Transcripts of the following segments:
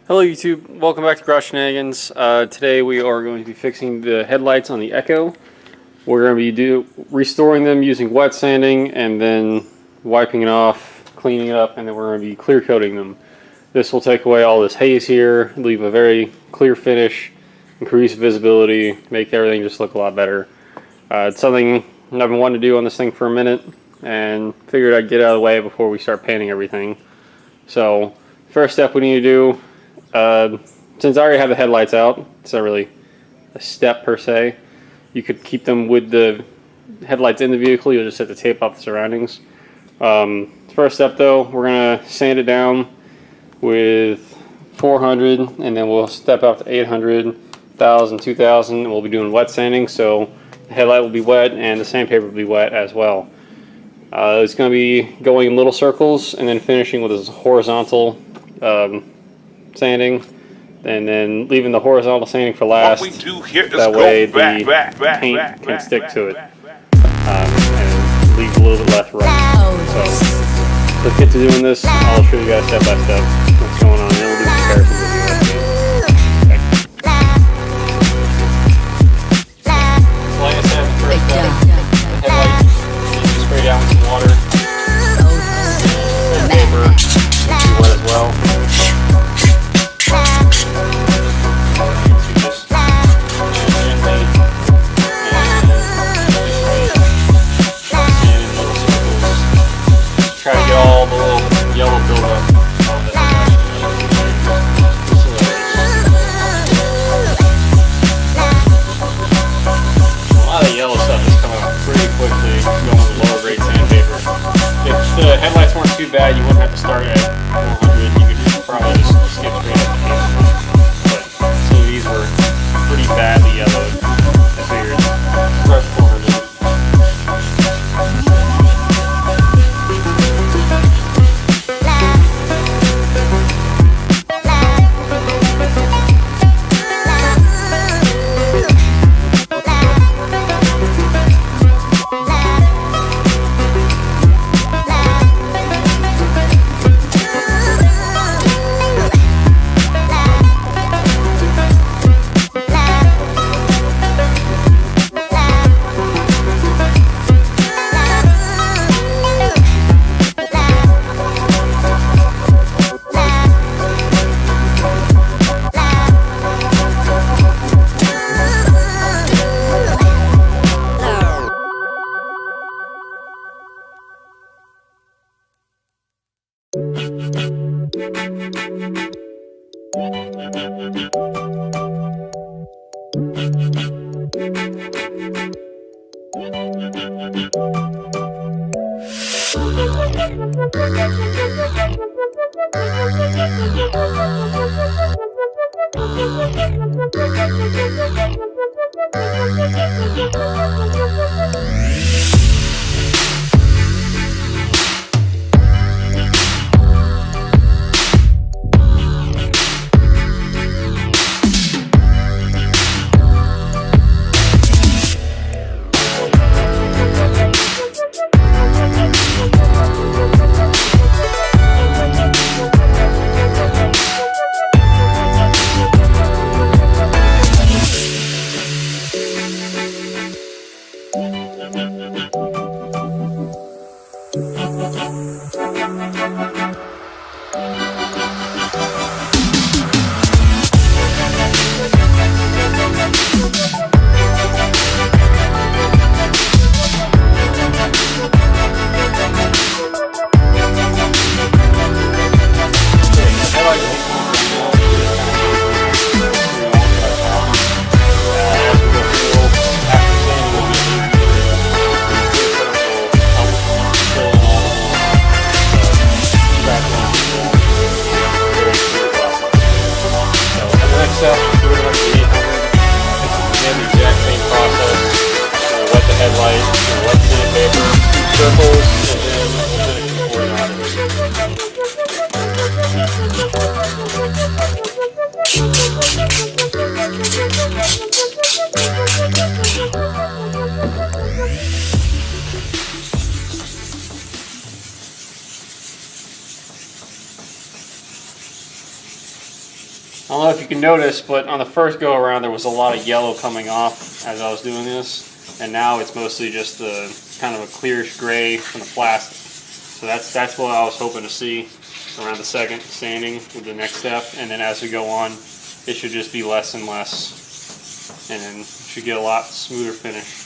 Hello YouTube, welcome back to Garage Shenanigans. Today we are going to be fixing the headlights on the Echo. We're going to be restoring them using wet sanding and then wiping it off, cleaning it up, and then we're going to be clear coating them. This will take away all this haze here, leave a very clear finish, increase visibility, make everything just look a lot better. It's something I've been wanting to do on this thing for a minute and figured I'd get out of the way before we start painting everything. So first step we need to do, since I already have the headlights out, it's not really a step per se. You could keep them with the headlights in the vehicle, you'll just have to tape off the surroundings. First step though, we're going to sand it down with 400 and then we'll step up to 800, 1000, 2000, and we'll be doing wet sanding, so the headlight will be wet and the sandpaper will be wet as well. It's going to be going in little circles and then finishing with this horizontal sanding, and then leaving the horizontal sanding for last. What we do here is that way the paint can stick to it and leave a little bit left right. So let's get to doing this. I'll show you guys step by step what's going on, and then we'll do comparisons with you guys. Like I said, the first step, the headlight, you spray down with some water. And paper will be wet as well. Try to get all the little yellow buildup. A lot of the yellow stuff is coming out pretty quickly going with lower grade sandpaper. If the headlights weren't too bad, you wouldn't have to start at 400. You could probably just skip straight up to 800. But some of these were pretty badly yellowed. I figured brush 400. I don't know if you can notice, but on the first go around there was a lot of yellow coming off as I was doing this, and now it's mostly just the kind of a clearish gray from the plastic. So that's what I was hoping to see around the second sanding with the next step, and then as we go on, it should just be less and less, and then should get a lot smoother finish.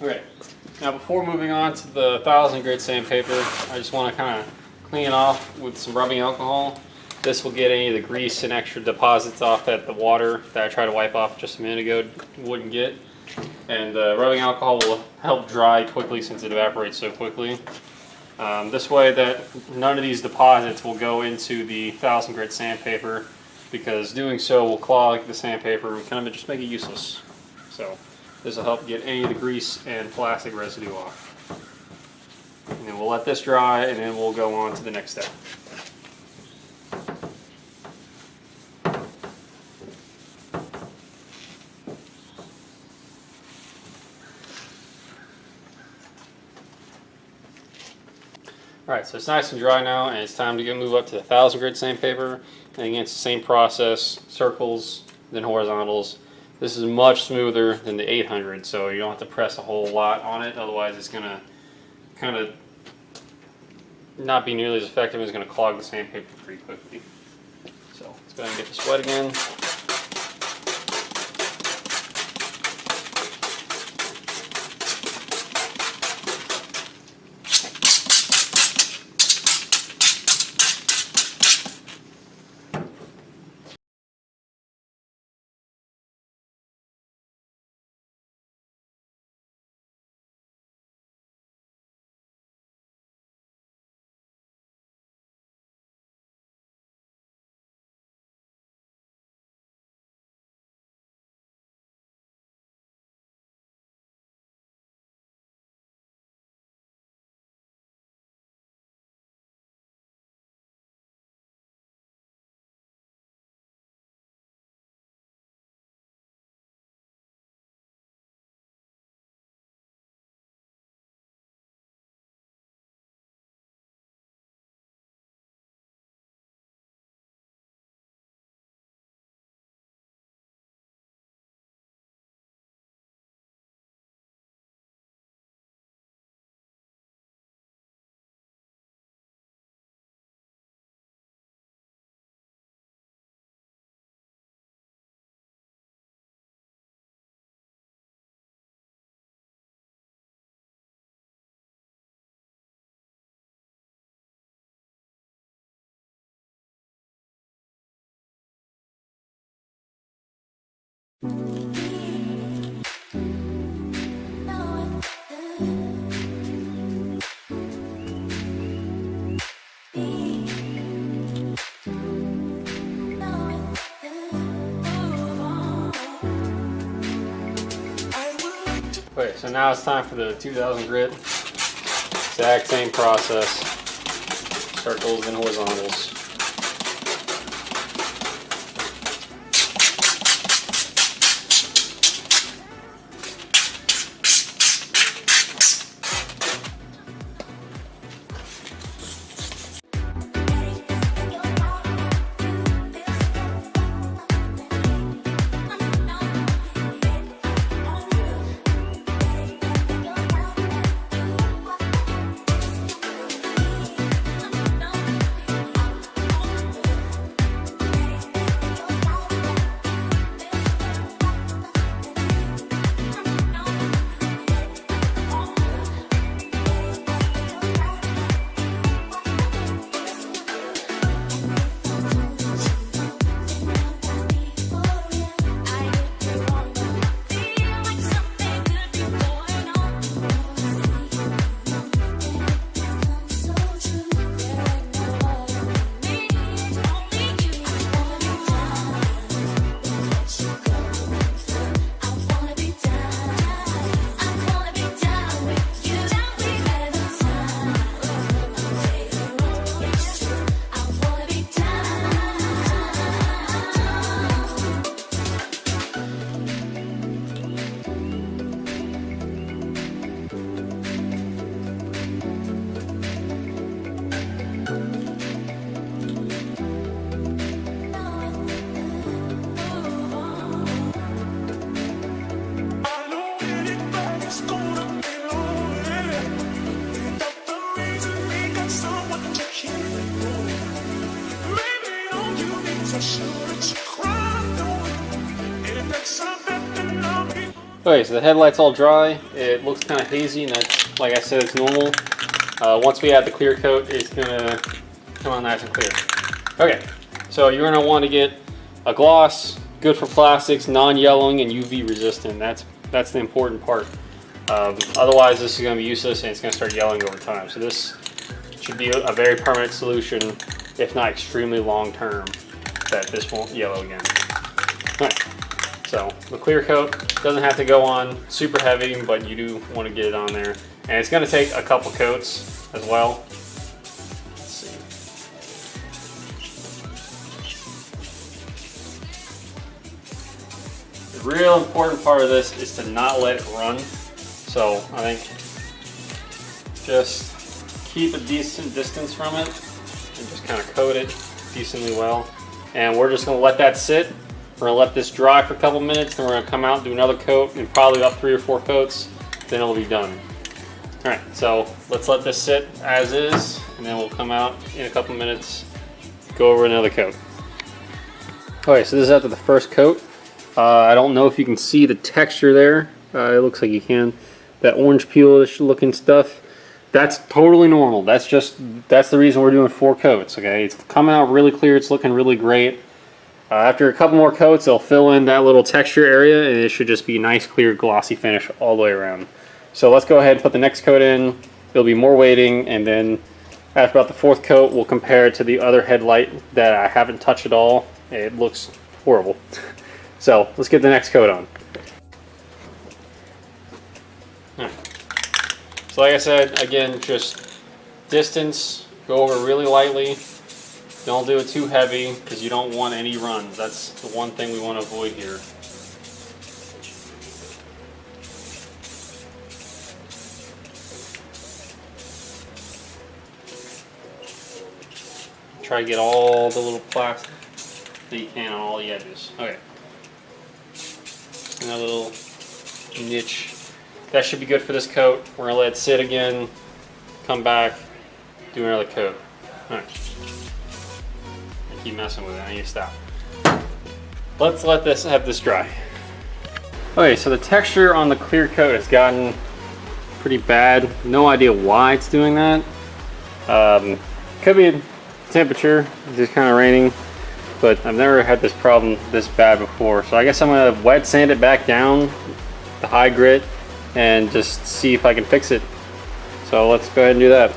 Okay, now before moving on to the 1000 grit sandpaper, I just want to kind of clean it off with some rubbing alcohol. This will get any of the grease and extra deposits off that the water that I tried to wipe off just a minute ago wouldn't get. And the rubbing alcohol will help dry quickly since it evaporates so quickly. This way that none of these deposits will go into the 1000 grit sandpaper, because doing so will clog the sandpaper and kind of just make it useless. So this will help get any of the grease and plastic residue off. And then we'll let this dry, and then we'll go on to the next step. Alright, so it's nice and dry now, and it's time to move up to the 1000 grit sandpaper. And again, it's the same process, circles, then horizontals. This is much smoother than the 800, so you don't have to press a whole lot on it, otherwise it's going to kind of not be nearly as effective, and it's going to clog the sandpaper pretty quickly. So let's go ahead and get this wet again. Okay, so now it's time for the 2000 grit. Exact same process, circles and horizontals. Okay, so the headlight's all dry. It looks kind of hazy, and that's, like I said, it's normal. Once we add the clear coat, it's gonna come out nice and clear. Okay, so you're gonna want to get a gloss, good for plastics, non-yellowing, and UV resistant. That's the important part. Otherwise, this is gonna be useless, and it's gonna start yellowing over time. So this should be a very permanent solution, if not extremely long-term, that this won't yellow again. All right. So the clear coat doesn't have to go on super heavy, but you do want to get it on there. And it's going to take a couple coats as well. Let's see. The real important part of this is to not let it run. So I think just keep a decent distance from it and just kind of coat it decently well. And we're just going to let that sit. We're gonna let this dry for a couple minutes, then we're gonna come out and do another coat, and probably about 3 or 4 coats, then it'll be done. All right, so let's let this sit as is, and then we'll come out in a couple minutes, go over another coat. Okay, so this is after the first coat. I don't know if you can see the texture there. It looks like you can. That orange peel-ish looking stuff, that's totally normal. That's the reason we're doing 4 coats, okay? It's coming out really clear, it's looking really great. After a couple more coats, they'll fill in that little texture area, and it should just be a nice, clear, glossy finish all the way around. So let's go ahead and put the next coat in. There'll be more waiting, and then after about the 4th coat, we'll compare it to the other headlight that I haven't touched at all. It looks horrible. So let's get the next coat on. All right. So like I said, again, just distance, go over really lightly. Don't do it too heavy because you don't want any runs. That's the one thing we want to avoid here. Try to get all the little plastic that you can on all the edges. Okay. And that little niche. That should be good for this coat. We're going to let it sit again, come back, do another coat. Alright. Keep messing with it, I need to stop. Let's let this have this dry. Okay, so the texture on the clear coat has gotten pretty bad. No idea why it's doing that. Could be temperature, it's just kind of raining, but I've never had this problem this bad before. So I guess I'm gonna wet sand it back down to high grit and just see if I can fix it. So let's go ahead and do that.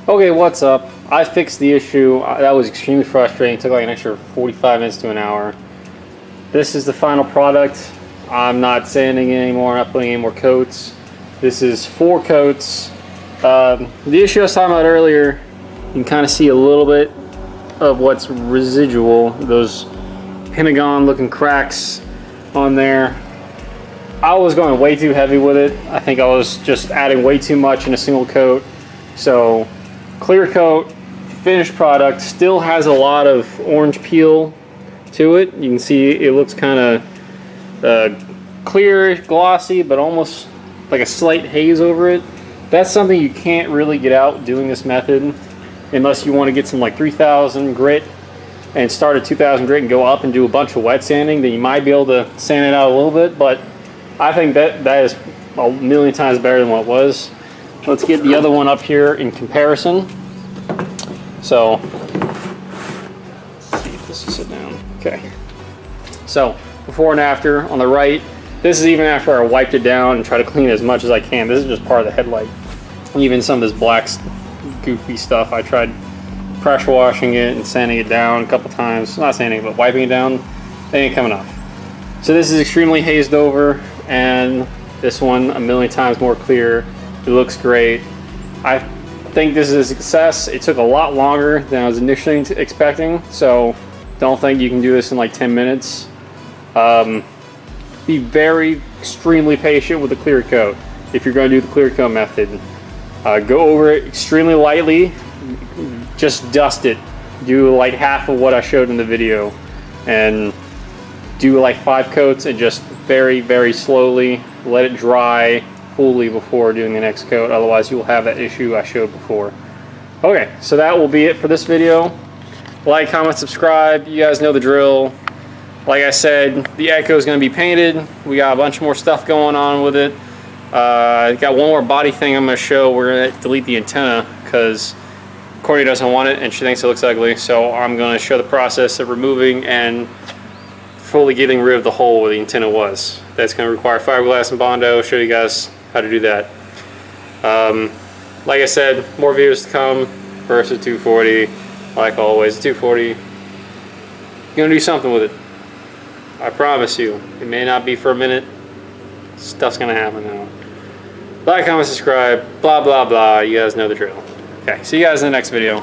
Okay, what's up? I fixed the issue. That was extremely frustrating. It took like an extra 45 minutes to an hour. This is the final product. I'm not sanding it anymore. I'm not putting any more coats. This is 4 coats. The issue I was talking about earlier, you can kind of see a little bit of what's residual. Those pentagon looking cracks on there. I was going way too heavy with it. I think I was just adding way too much in a single coat. So clear coat, finished product, still has a lot of orange peel to it. You can see it looks kind of clear, glossy, but almost like a slight haze over it. That's something you can't really get out doing this method unless you want to get some like 3000 grit and start at 2000 grit and go up and do a bunch of wet sanding. Then you might be able to sand it out a little bit, but I think that is a million times better than what it was. Let's get the other one up here in comparison. So, let's see if this will sit down. Okay. So, before and after on the right. This is even after I wiped it down and try to clean it as much as I can. This is just part of the headlight. Even some of this black goofy stuff, I tried pressure washing it and sanding it down a couple times. Not sanding it, but wiping it down. They ain't coming off. So this is extremely hazed over, and this one a million times more clear. It looks great. I think this is a success. It took a lot longer than I was initially expecting, so don't think you can do this in like 10 minutes. Be very extremely patient with the clear coat if you're going to do the clear coat method. Go over it extremely lightly. Just dust it. Do like half of what I showed in the video, and do like 5 coats and just very, very slowly let it dry fully before doing the next coat. Otherwise you'll have that issue I showed before. Okay, so that will be it for this video. Like, comment, subscribe. You guys know the drill. Like I said, the Echo is going to be painted. We got a bunch more stuff going on with it. Got one more body thing I'm going to show. We're going to delete the antenna because Courtney doesn't want it and she thinks it looks ugly. So I'm going to show the process of removing and fully getting rid of the hole where the antenna was. That's going to require fiberglass and Bondo. Show you guys how to do that. Like I said, more videos to come versus 240. Like always, 240. You're going to do something with it. I promise you. It may not be for a minute. Stuff's going to happen now. Like, comment, subscribe, blah, blah, blah. You guys know the drill. Okay, see you guys in the next video.